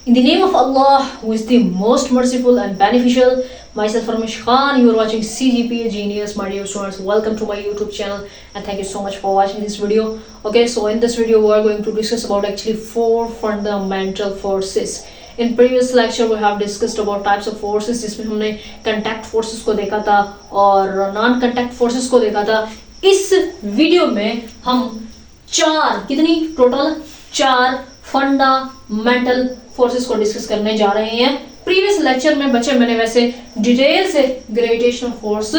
In the name of Allah, who is the most merciful and beneficial, myself Farmish Khan, you are watching CGPA Genius, my dear students. Welcome to my YouTube channel and thank you so much for watching this video. Okay, so in this video we are going to discuss about actually 4 fundamental forces. In previous lecture we have discussed about types of forces, जिसमें हमने contact forces को देखा था और non contact forces को देखा था. इस वीडियो में हम कितनी टोटल 4 फंडामेंटल फोर्सेस को डिस्कस करने जा रहे हैं. प्रीवियस लेक्चर में बच्चे मैंने वैसे डिटेल से ग्रेविटेशनल फोर्स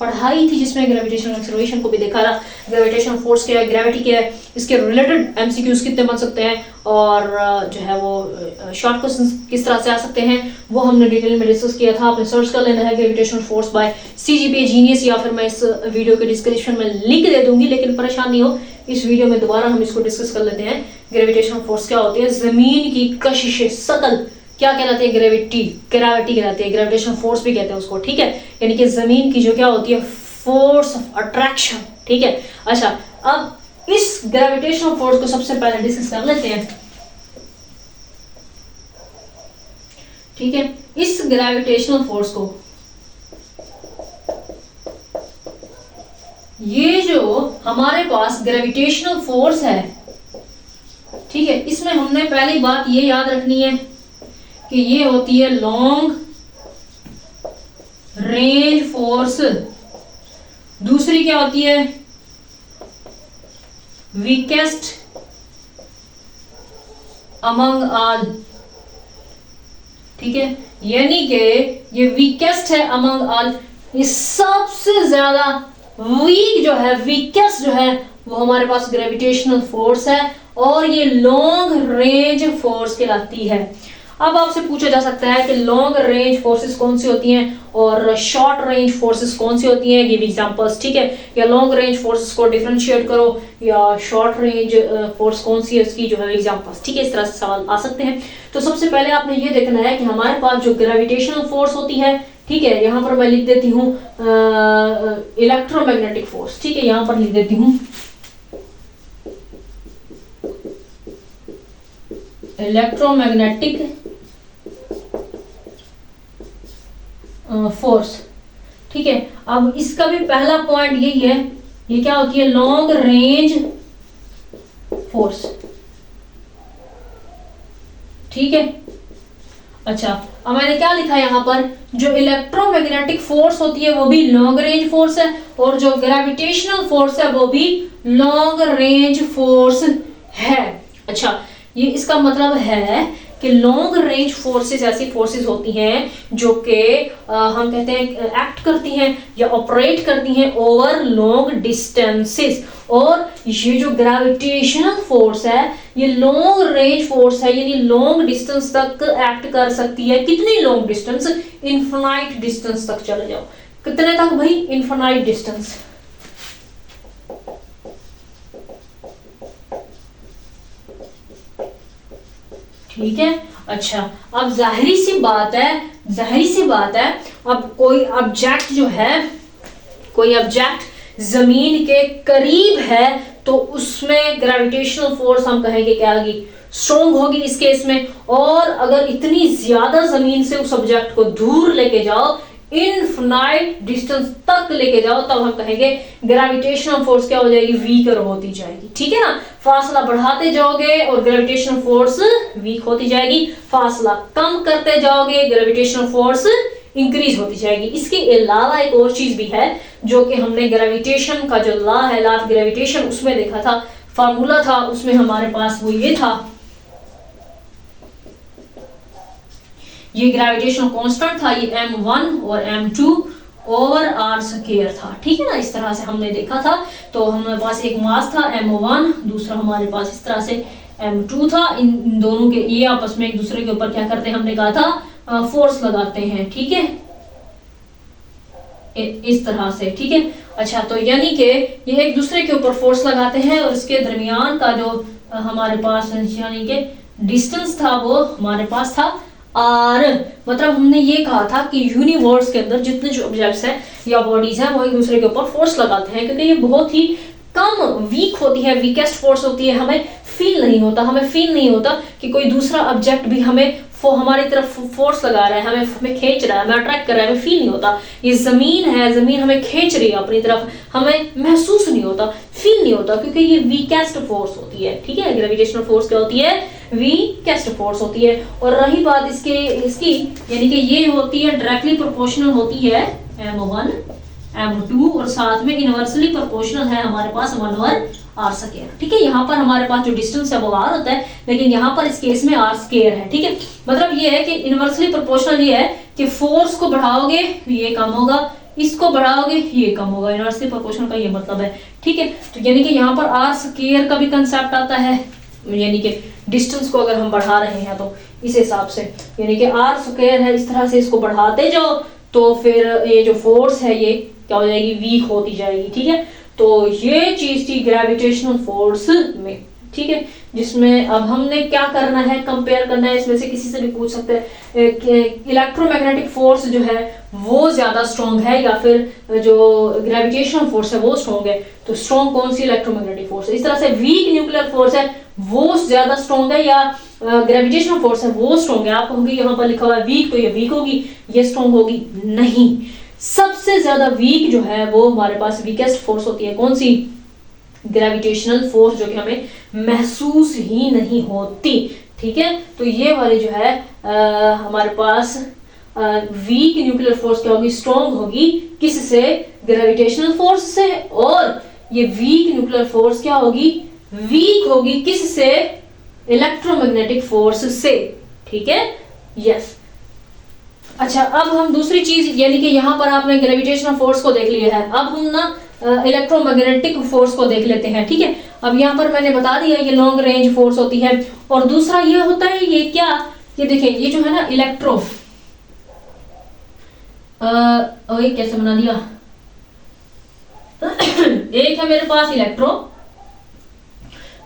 पढ़ाई थी, जिसमें ग्रेविटेशनल एक्सेलरेशन को भी देखा था. ग्रेविटेशनल फोर्स क्या है, ग्रेविटी क्या है, इसके रिलेटेड एमसीक्यूज कितने बन सकते हैं और जो है वो शॉर्ट क्वेश्चंस किस तरह से आ सकते हैं, वो हमने डिटेल में डिस्कस किया था. आपने सर्च कर लेना है gravitational force by CGPA genius, या फिर मैं इस वीडियो के डिस्क्रिप्शन में लिंक दे दूंगी. लेकिन परेशान नहीं हो, इस वीडियो में दोबारा हम इसको डिस्कस कर लेते हैं. ग्रेविटेशनल फोर्स क्या होती है, जमीन की कशिश सकल क्या कहलाती है, ग्रेविटी कहलाती है. ग्रेविटेशनल फोर्स भी कहते हैं उसको, ठीक है. यानी कि जमीन की जो क्या होती है, फोर्स ऑफ अट्रैक्शन, ठीक है. अच्छा, अब इस ग्रेविटेशनल फोर्स को सबसे पहले डिस्कस कर लेते हैं, ठीक है. इस ग्रेविटेशनल फोर्स को, ये जो हमारे पास ग्रेविटेशनल फोर्स है, ठीक है, इसमें हमने पहली बात ये याद रखनी है कि ये होती है लॉन्ग रेंज फोर्स. दूसरी क्या होती है, वीकेस्ट अमंग ऑल, ठीक है. यानी कि ये वीकेस्ट है अमंग ऑल, ये सबसे ज्यादा वीक जो है, वीकेस्ट जो है वो हमारे पास ग्रेविटेशनल फोर्स है और ये लॉन्ग रेंज फोर्स कहलाती है. अब आपसे पूछा जा सकता है कि लॉन्ग रेंज फोर्सेस कौन सी होती हैं और शॉर्ट रेंज फोर्सेस कौन सी होती हैं, गिव एग्जांपल्स, ठीक है. या लॉन्ग रेंज फोर्सेस को डिफरेंशिएट करो, या शॉर्ट रेंज फोर्स कौन सी है उसकी जो है एग्जांपल्स, ठीक है. इस तरह से सवाल आ सकते हैं. तो सबसे पहले आपने ये देखना है कि हमारे पास जो ग्रेविटेशनल फोर्स होती है, ठीक है, यहाँ पर मैं लिख देती हूँ इलेक्ट्रोमैग्नेटिक फोर्स, ठीक है. यहाँ पर लिख देती हूँ इलेक्ट्रोमैग्नेटिक फोर्स, ठीक है. अब इसका भी पहला पॉइंट यही है, ये क्या होती है, लॉन्ग रेंज फोर्स, ठीक है. अच्छा, अब मैंने क्या लिखा है यहाँ पर, जो इलेक्ट्रोमैग्नेटिक फोर्स होती है वो भी लॉन्ग रेंज फोर्स है और जो ग्रेविटेशनल फोर्स है वो भी लॉन्ग रेंज फोर्स है. अच्छा, ये इसका मतलब है कि लॉन्ग रेंज फोर्सेस ऐसी फोर्सेस होती हैं जो कि हम कहते हैं एक्ट करती हैं या ऑपरेट करती हैं ओवर लॉन्ग डिस्टेंसेस. और ये जो ग्रेविटेशनल फोर्स है ये लॉन्ग रेंज फोर्स है, यानी लॉन्ग डिस्टेंस तक एक्ट कर सकती है. कितनी लॉन्ग डिस्टेंस, इनफाइनाइट डिस्टेंस तक चले जाओ. कितने तक भाई, इनफाइनाइट डिस्टेंस, ठीक है. अच्छा, अब जाहिरी सी बात है, अब कोई ऑब्जेक्ट जो है, कोई ऑब्जेक्ट जमीन के करीब है तो उसमें ग्रेविटेशनल फोर्स हम कहेंगे क्या होगी, स्ट्रॉन्ग होगी इस केस में. और अगर इतनी ज्यादा जमीन से उस ऑब्जेक्ट को दूर लेके जाओ, इनफाइनाइट डिस्टेंस तक लेके जाओ, तब हम कहेंगे ग्रेविटेशनल फोर्स क्या हो जाएगी, वीकर होती जाएगी, ठीक है ना. फासला बढ़ाते जाओगे और ग्रेविटेशनल फोर्स वीक होती जाएगी, फासला कम करते जाओगे ग्रेविटेशनल फोर्स इंक्रीज होती जाएगी. इसके अलावा एक और चीज भी है जो कि हमने ग्रेविटेशन का जो लॉ है, लॉ ऑफ ग्रेविटेशन, उसमें देखा था, फार्मूला था उसमें हमारे पास, वो ये था, ये ग्रेविटेशनल कांस्टेंट था, ये m1 और m2 ओवर r स्क्वायर था, ठीक है ना. इस तरह से हमने देखा था. तो हमारे पास एक मास था m1, दूसरा हमारे पास इस तरह से m2 था. इन दोनों के ये आपस में एक दूसरे के ऊपर क्या करते हैं, हमने कहा था फोर्स लगाते हैं, ठीक है, इस तरह से, ठीक है. अच्छा, तो यानी कि ये एक दूसरे के ऊपर फोर्स लगाते हैं और इसके दरमियान का जो हमारे पास यानी कि डिस्टेंस था वो हमारे पास था और मतलब हमने ये कहा था कि यूनिवर्स के अंदर जितने जो ऑब्जेक्ट्स हैं या बॉडीज हैं वो एक दूसरे के ऊपर फोर्स लगाते हैं, क्योंकि ये बहुत ही कम वीक होती है, वीकेस्ट फोर्स होती है, हमें फील नहीं होता कि कोई दूसरा ऑब्जेक्ट भी हमारी तरफ फोर्स लगा रहा है, हमें खींच रहा है, हमें अट्रैक्ट कर रहा है, हमें फील नहीं होता। ये जमीन है, जमीन हमें खींच रही है अपनी तरफ, हमें महसूस नहीं होता, फील नहीं होता, क्योंकि ये वीकेस्ट फोर्स होती है। ठीक है, ग्रेविटेशनल फोर्स क्या होती है? वीकेस्ट फोर्स होती है। और रही बात इसकी यानी कि ये होती है डायरेक्टली प्रोपोर्शनल होती है m1 m2 और साथ में इनवर्सली प्रोपोर्शनल है हमारे पास 1/r²। ठीक है, यहाँ पर हमारे पास जो डिस्टेंस है वो r होता है, लेकिन यहाँ पर इस केस में r² है। ठीक है, मतलब ये है कि इनवर्सली प्रोपोर्शनल ये है कि फोर्स को बढ़ाओगे ये कम होगा, इसको बढ़ाओगे ये कम होगा। इनवर्सली प्रोपोर्शनल का ये मतलब है। ठीक है, तो यानी कि यहाँ पर r² का भी कंसेप्ट आता है, यानी कि डिस्टेंस को अगर हम बढ़ा रहे हैं तो इस हिसाब से, यानी कि r² है, इस तरह से इसको बढ़ाते जाओ तो फिर ये जो फोर्स है ये क्या हो जाएगी? वीक होती जाएगी। ठीक है, तो ये चीज थी ग्रेविटेशनल फोर्स में। ठीक है, जिसमें अब हमने क्या करना है? कंपेयर करना है। इसमें से किसी से भी पूछ सकते हैं इलेक्ट्रोमैग्नेटिक फोर्स जो है वो ज्यादा स्ट्रॉन्ग है या फिर जो ग्रेविटेशनल फोर्स है वो स्ट्रॉन्ग है। तो स्ट्रॉन्ग कौन सी इलेक्ट्रोमैग्नेटिक फोर्स है? इस तरह से वीक न्यूक्लियर फोर्स है वो ज्यादा स्ट्रॉन्ग है या ग्रेविटेशनल फोर्स है वो स्ट्रॉन्ग है? आप कहोगे यहाँ पर लिखा हुआ है वीक, तो ये वीक होगी, ये स्ट्रॉन्ग होगी? नहीं, सबसे ज्यादा वीक जो है वो हमारे पास वीकेस्ट फोर्स होती है। कौन सी? ग्रेविटेशनल फोर्स, जो कि हमें महसूस ही नहीं होती। ठीक है, तो ये वाली जो है हमारे पास वीक न्यूक्लियर फोर्स क्या होगी? स्ट्रॉन्ग होगी। किससे? ग्रेविटेशनल फोर्स से। और ये वीक न्यूक्लियर फोर्स क्या होगी? वीक होगी। किससे? इलेक्ट्रोमैग्नेटिक फोर्स से। ठीक है, यस। अच्छा, अब हम दूसरी चीज, यानी कि यहाँ पर आपने ग्रेविटेशनल फोर्स को देख लिया है, अब हम ना इलेक्ट्रोमैग्नेटिक फोर्स को देख लेते हैं। ठीक है, अब यहाँ पर मैंने बता दिया ये लॉन्ग रेंज फोर्स होती है। और दूसरा ये होता है, ये क्या? ये देखिए, ये जो है ना इलेक्ट्रो, ये कैसे बना दिया? एक है मेरे पास इलेक्ट्रो,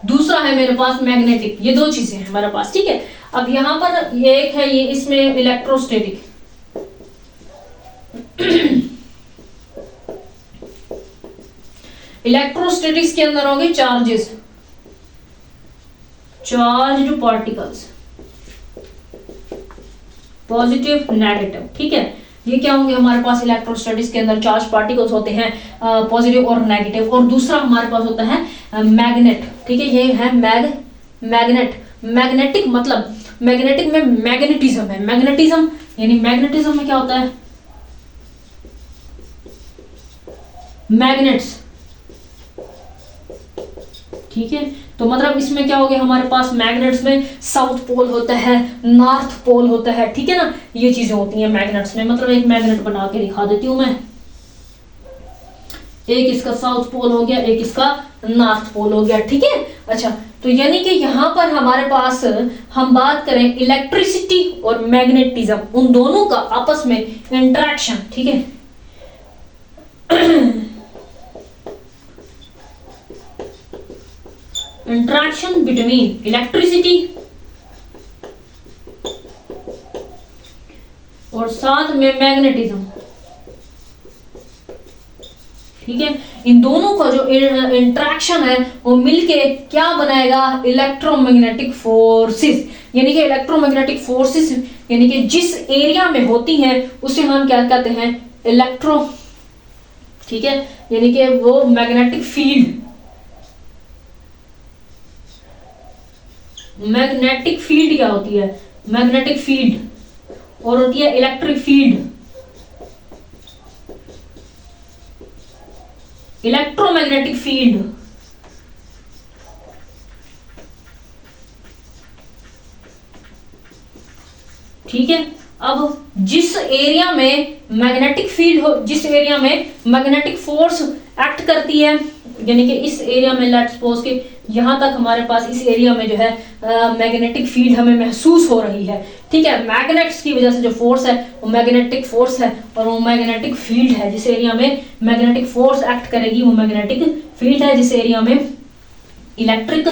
दूसरा है मेरे पास मैग्नेटिक। ये दो चीजें हैं हमारे पास। ठीक है, अब यहाँ पर ये एक है, ये इसमें इलेक्ट्रोस्टैटिक। इलेक्ट्रोस्टैटिक्स के अंदर होंगे charges, charged particles, positive negative. ठीक है, ये क्या होंगे हमारे पास? इलेक्ट्रोस्टैटिक्स के अंदर चार्ज पार्टिकल्स होते हैं, पॉजिटिव और नेगेटिव। और दूसरा हमारे पास होता है मैग्नेट। ठीक है, ये है मैग्नेट। मैग्नेटिक मतलब मैग्नेटिक में मैग्नेटिज्म है। मैग्नेटिज्म यानी मैग्नेटिज्म में क्या होता है? मैग्नेट्स। ठीक है, तो मतलब इसमें क्या हो गया हमारे पास? मैग्नेट्स में साउथ पोल होता है, नॉर्थ पोल होता है। ठीक है ना, ये चीजें होती हैं मैग्नेट्स में। मतलब एक मैग्नेट बना के दिखा देती हूं मैं, एक इसका साउथ पोल हो गया, एक इसका नॉर्थ पोल हो गया। ठीक है, अच्छा, तो यानी कि यहाँ पर हमारे पास हम बात करें इलेक्ट्रिसिटी और मैग्नेटिज्म, उन दोनों का आपस में इंटरेक्शन। ठीक है, इंटरेक्शन बिटवीन इलेक्ट्रिसिटी और साथ में मैग्नेटिज्म। ठीक है, इन दोनों का जो इंटरेक्शन है वो मिलके क्या बनाएगा? Electromagnetic forces. यानी कि इलेक्ट्रोमैग्नेटिक फोर्सेस यानी कि जिस एरिया में होती हैं उसे हम क्या कहते हैं? इलेक्ट्रो। ठीक है, यानी कि वो मैग्नेटिक फील्ड, मैग्नेटिक फील्ड क्या होती है? Magnetic field. और होती है इलेक्ट्रिक फील्ड, इलेक्ट्रोमैग्नेटिक फील्ड। ठीक है, अब जिस एरिया में मैग्नेटिक फील्ड हो, जिस एरिया में मैग्नेटिक फोर्स एक्ट करती है, यानी कि इस एरिया में लेट्स सपोज के यहाँ तक हमारे पास इस एरिया में जो है मैग्नेटिक फील्ड हमें महसूस हो रही है। ठीक है, मैग्नेट्स की वजह से जो फोर्स है वो मैग्नेटिक फोर्स है और वो मैग्नेटिक फील्ड है। जिस एरिया में मैग्नेटिक फोर्स एक्ट करेगी वो मैग्नेटिक फील्ड है। जिस एरिया में इलेक्ट्रिक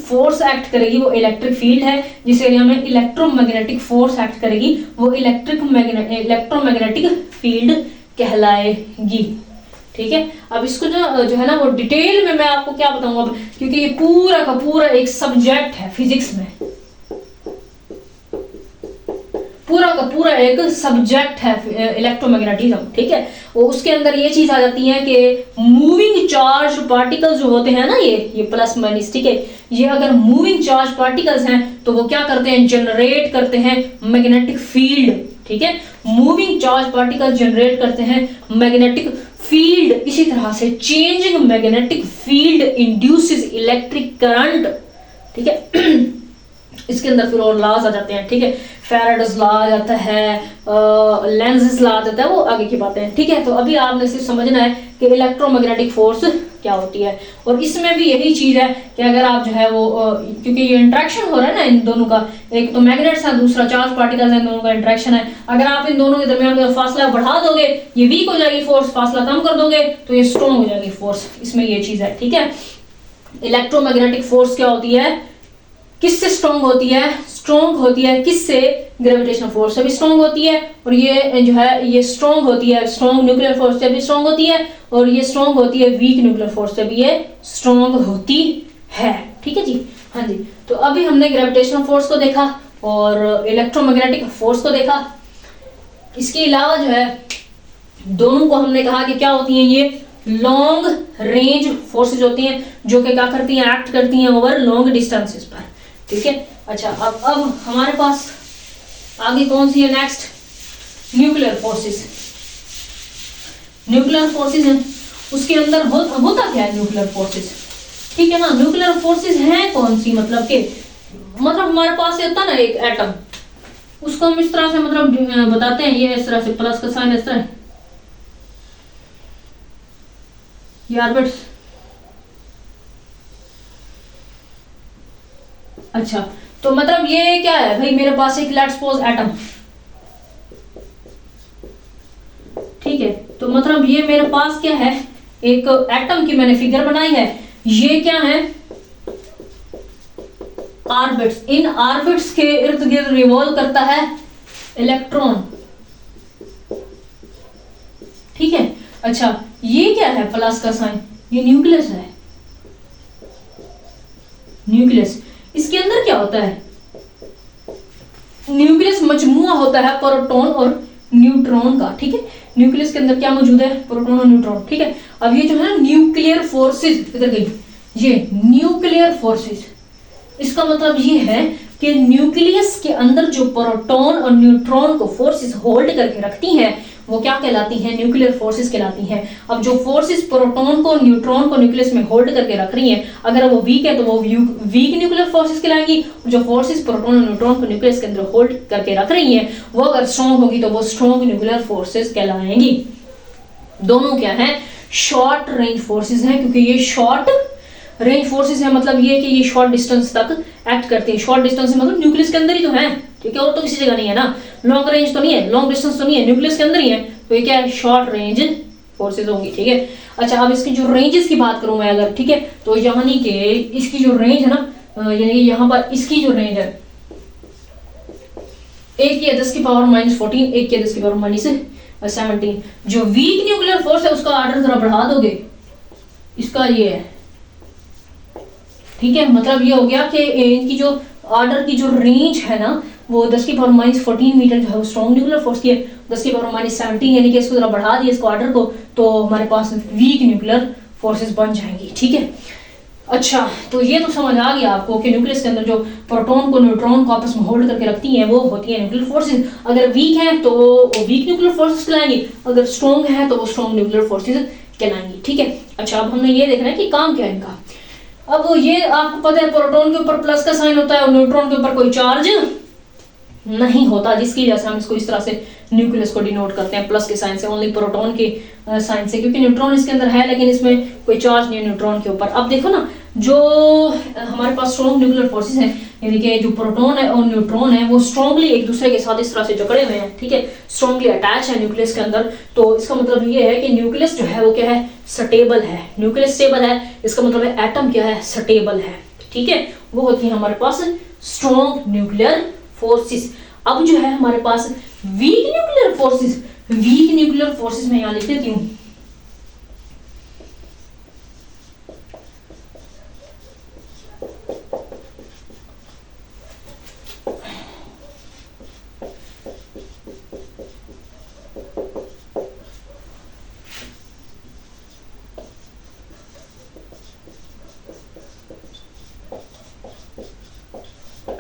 फोर्स एक्ट करेगी वो इलेक्ट्रिक फील्ड है। जिस एरिया में इलेक्ट्रोमैग्नेटिक फोर्स एक्ट करेगी वो इलेक्ट्रोमैग्नेटिक फील्ड कहलाएगी। ठीक है। अब इसको जो है ना वो डिटेल में मैं आपको क्या बताऊंगा, क्योंकि ये पूरा का पूरा एक सब्जेक्ट है फिजिक्स में, पूरा का पूरा एक सब्जेक्ट है इलेक्ट्रोमैग्नेटिज्म, ठीक है। वो उसके अंदर ये चीज आ जाती है कि मूविंग चार्ज पार्टिकल्स जो होते हैं ना, ये प्लस माइनस, ठीक है, ये अगर मूविंग चार्ज पार्टिकल्स हैं तो वो क्या करते हैं, जनरेट करते हैं मैग्नेटिक फील्ड, ठीक है। मूविंग चार्ज पार्टिकल जनरेट करते हैं मैग्नेटिक फील्ड। इसी तरह से changing magnetic field induces electric current, ठीक है। इसके अंदर फिर और लॉज आ जाते हैं, ठीक है, फैराडेज लॉ आ जाता है, लेंज़ लॉ आ जाता है, वो आगे की बातें हैं, ठीक है। तो अभी आपने सिर्फ समझना है कि इलेक्ट्रोमैग्नेटिक फोर्स क्या होती है। और इसमें भी यही चीज है कि अगर आप जो है वो क्योंकि ये इंट्रैक्शन हो रहा है ना इन दोनों का, एक तो मैग्नेट्स है, दूसरा चार्ज पार्टिकल्स है, इन दोनों का इंट्रैक्शन है। अगर आप इन दोनों के दरमियान का फासला बढ़ा दोगे, ये वीक हो जाएगी फोर्स, फासला कम कर दोगे तो ये स्ट्रॉन्ग हो जाएगी फोर्स। इसमें ये चीज है, ठीक है। इलेक्ट्रोमैग्नेटिक फोर्स क्या होती है, किससे स्ट्रॉन्ग होती है, स्ट्रॉन्ग होती है किससे, ग्रेविटेशनल फोर्स से भी स्ट्रॉन्ग होती है। और ये जो है ये स्ट्रॉन्ग होती है, स्ट्रॉन्ग न्यूक्लियर फोर्स से भी स्ट्रॉन्ग होती है, और ये स्ट्रॉन्ग होती है वीक न्यूक्लियर फोर्स से भी ये स्ट्रॉन्ग होती है, ठीक है जी। हाँ जी, तो अभी हमने ग्रेविटेशनल फोर्स को देखा और इलेक्ट्रोमैग्नेटिक फोर्स को देखा। इसके अलावा जो है दोनों को हमने कहा कि क्या होती हैं, ये लॉन्ग रेंज फोर्सेज होती हैं जो कि क्या करती हैं, एक्ट करती हैं ओवर लॉन्ग डिस्टेंसेस पर, ठीक है। अच्छा, अब हमारे पास आगे कौन सी है, next nuclear forces. Nuclear forces हैं, उसके अंदर होता क्या है न्यूक्लियर फोर्सेस, ठीक है ना। न्यूक्लियर फोर्सेस हैं कौन सी, मतलब हमारे पास ये होता है ना एक एटम, उसको हम इस तरह से बताते हैं, ये इस तरह से प्लस का साइन इस तरह, ये ऑर्बिट्स। अच्छा, तो ये क्या है भाई, मेरे पास एक लेट्स सपोज एटम, ठीक है। तो ये मेरे पास क्या है, एक एटम की मैंने फिगर बनाई है। ये क्या है, ऑर्बिट्स। इन ऑर्बिट्स के इर्द गिर्द रिवॉल्व करता है इलेक्ट्रॉन, ठीक है। अच्छा, ये क्या है प्लस का साइन, ये न्यूक्लियस है, न्यूक्लियस। इसके अंदर क्या होता है, न्यूक्लियस मजमुआ होता है प्रोटॉन और न्यूट्रॉन का, ठीक है। न्यूक्लियस के अंदर क्या मौजूद है, प्रोटॉन और न्यूट्रॉन, ठीक है। अब ये जो है न्यूक्लियर फोर्सेस, इधर गई, ये न्यूक्लियर फोर्सेस, इसका मतलब ये है कि न्यूक्लियस के अंदर जो प्रोटॉन और न्यूट्रॉन को फोर्सेस होल्ड करके रखती हैं वो क्या कहलाती हैं, न्यूक्लियर फोर्सेस कहलाती हैं। अब जो फोर्सेस प्रोटॉन को न्यूट्रॉन को न्यूक्लियस में होल्ड करके रख रही हैं, अगर वो वीक है तो वो वीक न्यूक्लियर फोर्सेस कहलाएंगी। जो फोर्सेस प्रोटॉन और न्यूट्रॉन को न्यूक्लियस के अंदर होल्ड करके रख रही हैं वो अगर स्ट्रॉन्ग होगी तो वो स्ट्रॉन्ग न्यूक्लियर फोर्सेस कहलाएंगी। दोनों क्या है, शॉर्ट रेंज फोर्सेस हैं, क्योंकि ये शॉर्ट रेंज फोर्सेस है, मतलब ये कि ये शॉर्ट डिस्टेंस तक एक्ट करते हैं। शॉर्ट डिस्टेंस मतलब न्यूक्लियस के अंदर ही तो है, ठीक है, और तो किसी जगह नहीं है ना, लॉन्ग रेंज तो नहीं है, लॉन्ग डिस्टेंस तो नहीं है, न्यूक्लियस के अंदर ही है, तो ये क्या है, शॉर्ट रेंज फोर्सेस होंगी, ठीक है। अच्छा, अब इसकी जो रेंजेस की बात करूं मैं अगर, ठीक है, तो यानी कि इसकी जो रेंज है ना, यानी कि यहाँ पर इसकी जो रेंज है, एक की 10 की पावर -14, एक की 10 की पावर -17। जो वीक न्यूक्लियर फोर्स है उसका ऑर्डर जरा बढ़ा दोगे, इसका ये है, ठीक है। मतलब ये हो गया कि इनकी जो ऑर्डर की जो रेंज है ना वो 10 की पावर -14 मीटर जो है वो स्ट्रॉन्ग न्यूक्लियर फोर्स की है, 10 की पावर -17 यानी कि इसको जरा बढ़ा दिया इसको ऑर्डर को, तो हमारे पास वीक न्यूक्लियर फोर्सेस बन जाएंगी, ठीक है। अच्छा, तो ये तो समझ आ गया आपको कि न्यूक्लियस के अंदर जो प्रोटॉन को न्यूट्रॉन को आपस में होल्ड करके रखती हैं वो होती है न्यूक्लियर फोर्सेस। अगर वीक है तो वो वीक न्यूक्लियर फोर्सेस कहलाएंगी, अगर स्ट्रॉन्ग है तो वो स्ट्रॉन्ग न्यूक्लियर फोर्सेस कहलाएंगी, ठीक है। अच्छा, अब हमने ये देखना है कि काम क्या है इनका। अब ये आपको पता है प्रोटॉन के ऊपर प्लस का साइन होता है और न्यूट्रॉन के ऊपर कोई चार्ज नहीं होता, जिसकी वजह से हम इसको इस तरह से न्यूक्लियस को डिनोट करते हैं प्लस के साइन से, ओनली प्रोटॉन के साइन से, क्योंकि न्यूट्रॉन इसके अंदर है लेकिन इसमें कोई चार्ज नहीं है न्यूट्रॉन के ऊपर। अब देखो ना, जो हमारे पास स्ट्रॉन्ग न्यूक्लियर फोर्सेस हैं, यानी कि जो प्रोटॉन है और न्यूट्रॉन है वो स्ट्रॉन्गली एक दूसरे के साथ इस तरह से जकड़े हुए हैं, ठीक है, स्ट्रॉन्गली अटैच है न्यूक्लियस के अंदर। तो इसका मतलब ये है कि न्यूक्लियस जो है वो क्या है, स्टेबल है। न्यूक्लियस स्टेबल है, इसका मतलब है एटम क्या है, स्टेबल है, ठीक है। वो होती है हमारे पास स्ट्रॉन्ग न्यूक्लियर फोर्सेस। अब जो है हमारे पास weak nuclear forces, weak nuclear forces मैं यहाँ लिख देती हूँ,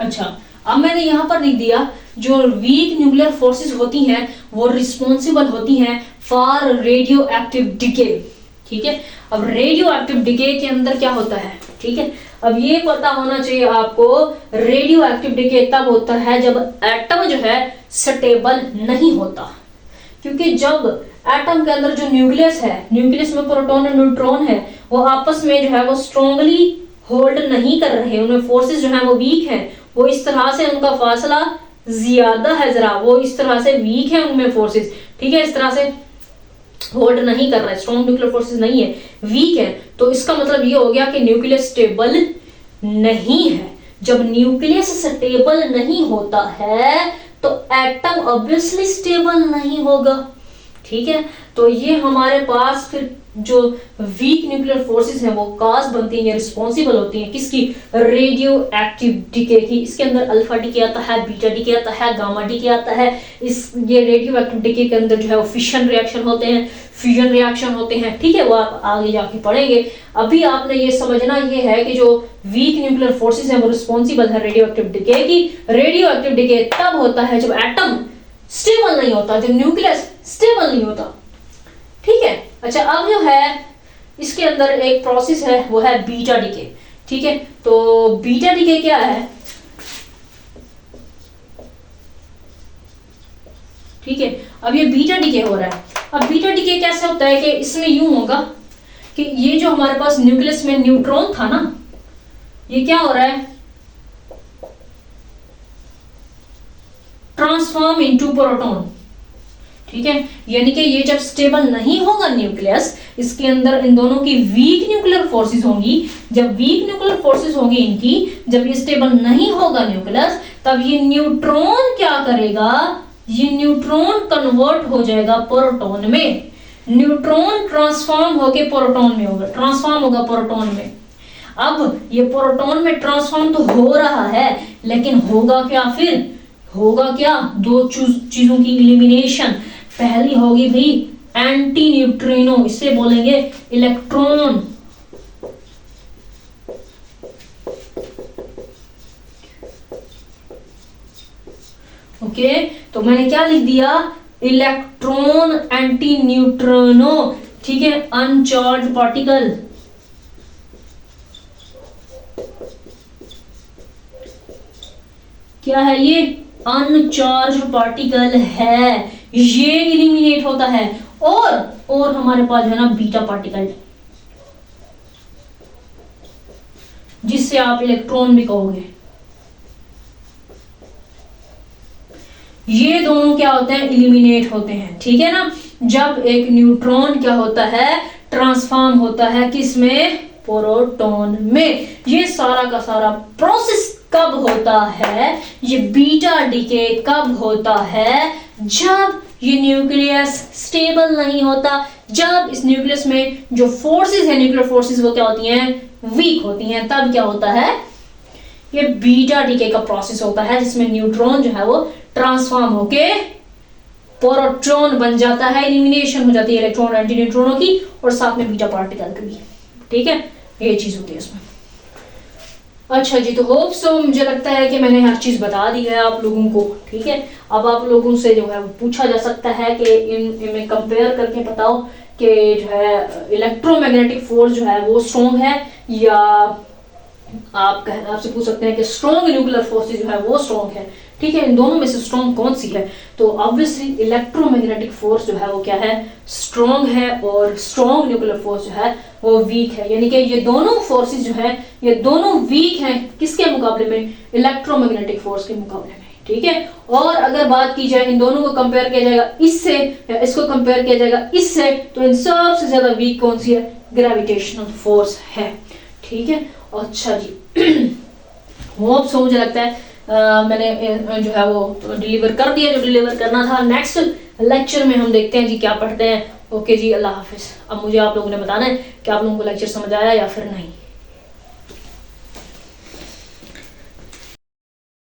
अच्छा, अब मैंने यहाँ पर लिख दिया जो वीक न्यूक्लियर फोर्सेस होती हैं वो रिस्पॉन्सिबल होती हैं फॉर रेडियो एक्टिव डिके। ठीक है, अब रेडियो एक्टिव डिके के अंदर क्या होता है, ठीक है, अब ये पता होना चाहिए आपको, रेडियो एक्टिव डिके तब होता है जब एटम जो है स्टेबल नहीं होता। क्योंकि जब एटम के अंदर जो न्यूक्लियस है, न्यूक्लियस में प्रोटॉन और न्यूट्रॉन है, वो आपस में जो है वो स्ट्रांगली होल्ड नहीं कर रहे, उनमें फोर्सेस जो है वो वीक है, वो इस तरह से उनका फासला ज्यादा है, जरा वो इस तरह से वीक है उनमें फोर्सेस, ठीक है, इस तरह से होल्ड नहीं कर रहा है, स्ट्रॉन्ग न्यूक्लियर फोर्सेस नहीं है, वीक है। तो इसका मतलब ये हो गया कि न्यूक्लियस स्टेबल नहीं है। जब न्यूक्लियस स्टेबल नहीं होता है तो एटम ऑब्वियसली स्टेबल नहीं होगा। ठीक है, तो ये हमारे पास फिर जो वीक न्यूक्लियर फोर्सेस हैं वो काज बनती हैं या रिस्पॉन्सिबल होती हैं किसकी, रेडियो एक्टिव डिके की। इसके अंदर अल्फा डिके आता है, बीटा डिके आता है, गामा डिके आता है। इस ये रेडियो एक्टिव डिके के अंदर जो है वो फिशन रिएक्शन होते हैं, फ्यूजन रिएक्शन होते हैं। ठीक है, वो आप आगे जाके पढ़ेंगे। अभी आपने ये समझना ये है कि जो वीक न्यूक्लियर फोर्सेस हैं वो रिस्पॉन्सिबल है रेडियो एक्टिव डिके की। रेडियो एक्टिव डिके तब होता है जब एटम स्टेबल नहीं होता, जब न्यूक्लियस स्टेबल नहीं होता। ठीक है, अच्छा, अब जो है इसके अंदर एक प्रोसेस है वो है बीटा डिके। ठीक है, तो बीटा डिके क्या है, ठीक है, अब ये बीटा डिके हो रहा है। अब बीटा डिके कैसे होता है कि इसमें यूं होगा कि ये जो हमारे पास न्यूक्लियस में न्यूट्रॉन था ना, ये क्या हो रहा है, ट्रांसफॉर्म इनटू प्रोटॉन। ठीक है, यानी कि ये जब स्टेबल नहीं होगा न्यूक्लियस, इसके अंदर इन दोनों की वीक न्यूक्लियर फोर्सेस होंगी। जब वीक न्यूक्लियर फोर्सेस होंगी इनकी, जब ये स्टेबल नहीं होगा न्यूक्लियस, तब ये न्यूट्रॉन क्या करेगा, ये न्यूट्रॉन कन्वर्ट हो जाएगा प्रोटॉन में। न्यूट्रॉन ट्रांसफॉर्म होके प्रोटॉन में होगा, ट्रांसफॉर्म होगा प्रोटॉन में। अब ये प्रोटॉन में ट्रांसफॉर्म तो हो रहा है, लेकिन होगा क्या, फिर होगा क्या, दो चीजों की इलिमिनेशन। पहली होगी भाई एंटी न्यूट्रिनो, इसे बोलेंगे इलेक्ट्रॉन। ओके, तो मैंने क्या लिख दिया, इलेक्ट्रॉन एंटी न्यूट्रिनो। ठीक है, अनचार्ज पार्टिकल। क्या है ये, अनचार्ज पार्टिकल है, ये इलिमिनेट होता है। और हमारे पास है ना बीटा पार्टिकल, जिससे आप इलेक्ट्रॉन भी कहोगे। ये दोनों क्या होते हैं, इलिमिनेट होते हैं। ठीक है ना, जब एक न्यूट्रॉन क्या होता है, ट्रांसफॉर्म होता है किसमें, प्रोटॉन में। ये सारा का सारा प्रोसेस कब होता है, ये बीटा डिके कब होता है, जब ये न्यूक्लियस स्टेबल नहीं होता, जब इस न्यूक्लियस में जो फोर्सेस है, न्यूक्लियर फोर्सेस, वो क्या होती हैं, वीक होती हैं। तब क्या होता है, ये बीटा डिके का प्रोसेस होता है, जिसमें न्यूट्रॉन जो है वो ट्रांसफॉर्म होके प्रोटॉन बन जाता है, एलिमिनेशन हो जाती है इलेक्ट्रॉन एंटी न्यूट्रॉनों की, और साथ में बीटा पार्टिकल की भी। ठीक है, ये चीज होती है इसमें। अच्छा जी, तो होप सो, मुझे लगता है कि मैंने हर चीज बता दी है आप लोगों को। ठीक है, अब आप लोगों से जो है वो पूछा जा सकता है कि इनमें कंपेयर करके बताओ कि जो है इलेक्ट्रोमैग्नेटिक फोर्स जो है वो स्ट्रॉन्ग है, या आपसे पूछ सकते हैं कि स्ट्रॉन्ग न्यूक्लियर फोर्स जो है वो स्ट्रॉन्ग है। ठीक है, इन दोनों में से स्ट्रॉन्ग कौन सी है, तो ऑब्वियसली इलेक्ट्रोमैग्नेटिक फोर्स जो है वो क्या है, स्ट्रॉन्ग है, और स्ट्रॉन्ग न्यूक्लियर फोर्स जो है वो वीक है। यानी कि ये दोनों फोर्सेस जो है ये दोनों वीक हैं, किसके मुकाबले में, इलेक्ट्रोमैग्नेटिक फोर्स के मुकाबले में। ठीक है, और अगर बात की जाए इन दोनों को कंपेयर किया जाएगा इससे, या इसको कंपेयर किया जाएगा इससे, तो इन सबसे ज्यादा वीक कौन सी है, ग्रेविटेशनल फोर्स है। ठीक है, अच्छा जी, होप सो, मुझे लगता है मैंने जो है वो डिलीवर कर दिया जो डिलीवर करना था। नेक्स्ट लेक्चर में हम देखते हैं जी क्या पढ़ते हैं। ओके जी, अल्लाह हाफिज। अब मुझे आप लोगों ने बताना है कि आप लोगों को लेक्चर समझ आया या फिर नहीं।